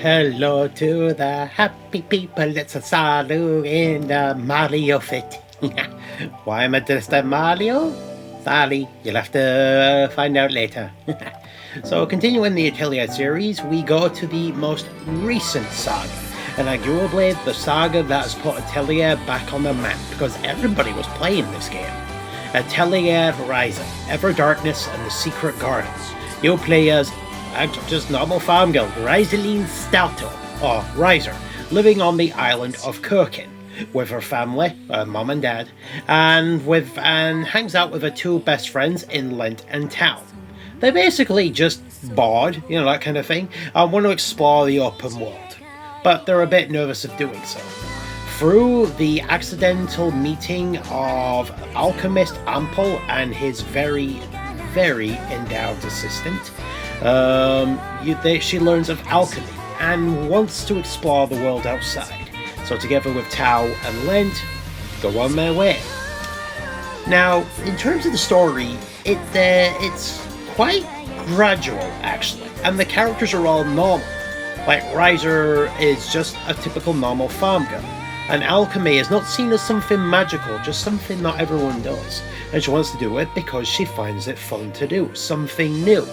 hello to the happy people. It's a Saru in the Mario fit. Why am I dressed as Mario? Sorry, you'll have to find out later. So, continuing the Atelier series, we go to the most recent saga, and arguably the saga that has put Atelier back on the map because everybody was playing this game. Atelier Ryza, Ever Darkness and the Secret Garden. You play as just normal farm girl, Ryzeline Stouto, or Ryzer, living on the island of Kirkin with her family, her mom and dad, and hangs out with her two best friends Inland and Town. They're basically just bored, that kind of thing, and want to explore the open world, but they're a bit nervous of doing so. Through the accidental meeting of alchemist Ampel and his very, very endowed assistant, she learns of alchemy and wants to explore the world outside. So together with Tao and Lent, go on their way. Now, in terms of the story, it's quite gradual, actually, and the characters are all normal. Like, Ryzer is just a typical normal farm girl, and alchemy is not seen as something magical, just something not everyone does. And she wants to do it because she finds it fun to do, something new.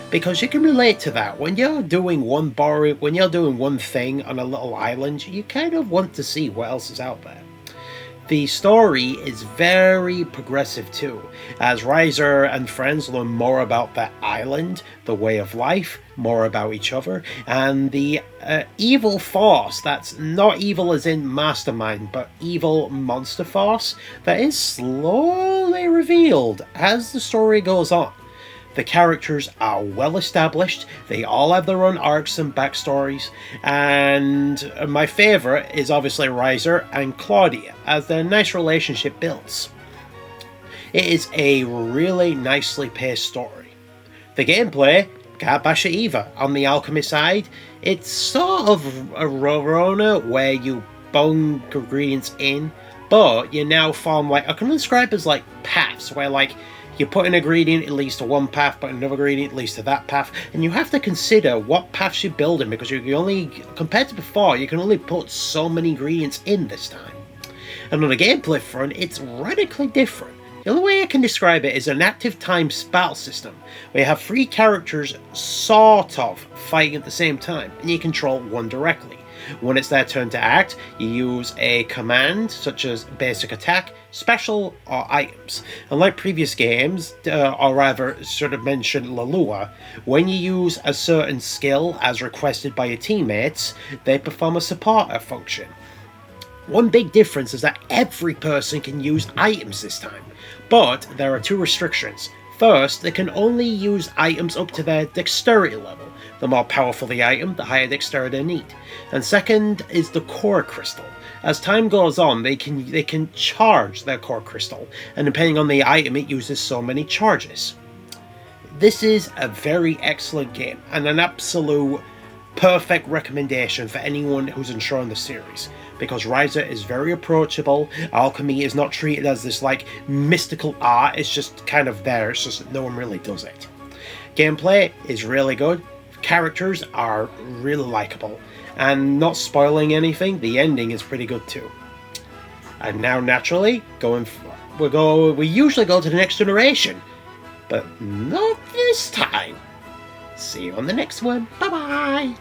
Because you can relate to that. When you're doing one thing on a little island, you kind of want to see what else is out there. The story is very progressive too, as Ryzer and friends learn more about that island, the way of life, more about each other, and the evil force that's not evil as in mastermind, but evil monster force that is slowly revealed as the story goes on. The characters are well established, they all have their own arcs and backstories, and my favourite is obviously Ryzer and Claudia, as their nice relationship builds. It is a really nicely paced story. The gameplay, can't bash it either. On the alchemy side, it's sort of a Rorona where you bone ingredients in, but you now form I can describe as paths, where you put an ingredient, it leads to one path, but another ingredient leads to that path, and you have to consider what paths you're building, because you can only, compared to before, you can only put so many ingredients in this time. And on the gameplay front, it's radically different. The only way I can describe it is an active time battle system, where you have three characters sort of fighting at the same time, and you control one directly. When it's their turn to act, you use a command such as basic attack, special, or items. Unlike previous games, or rather should have mentioned Lalua, when you use a certain skill as requested by your teammates, they perform a supporter function. One big difference is that every person can use items this time, but there are two restrictions. First, they can only use items up to their dexterity level. The more powerful the item, the higher dexterity they need. And second is the core crystal. As time goes on, they can charge their core crystal, and depending on the item, it uses so many charges. This is a very excellent game, and an absolute perfect recommendation for anyone who's enjoying the series, because Ryza is very approachable. Alchemy is not treated as this mystical art, it's just kind of there, it's just that no one really does it. Gameplay is really good, characters are really likable, and not spoiling anything, the ending is pretty good too. And now naturally, we usually go to the next generation, but not this time. See you on the next one, bye bye!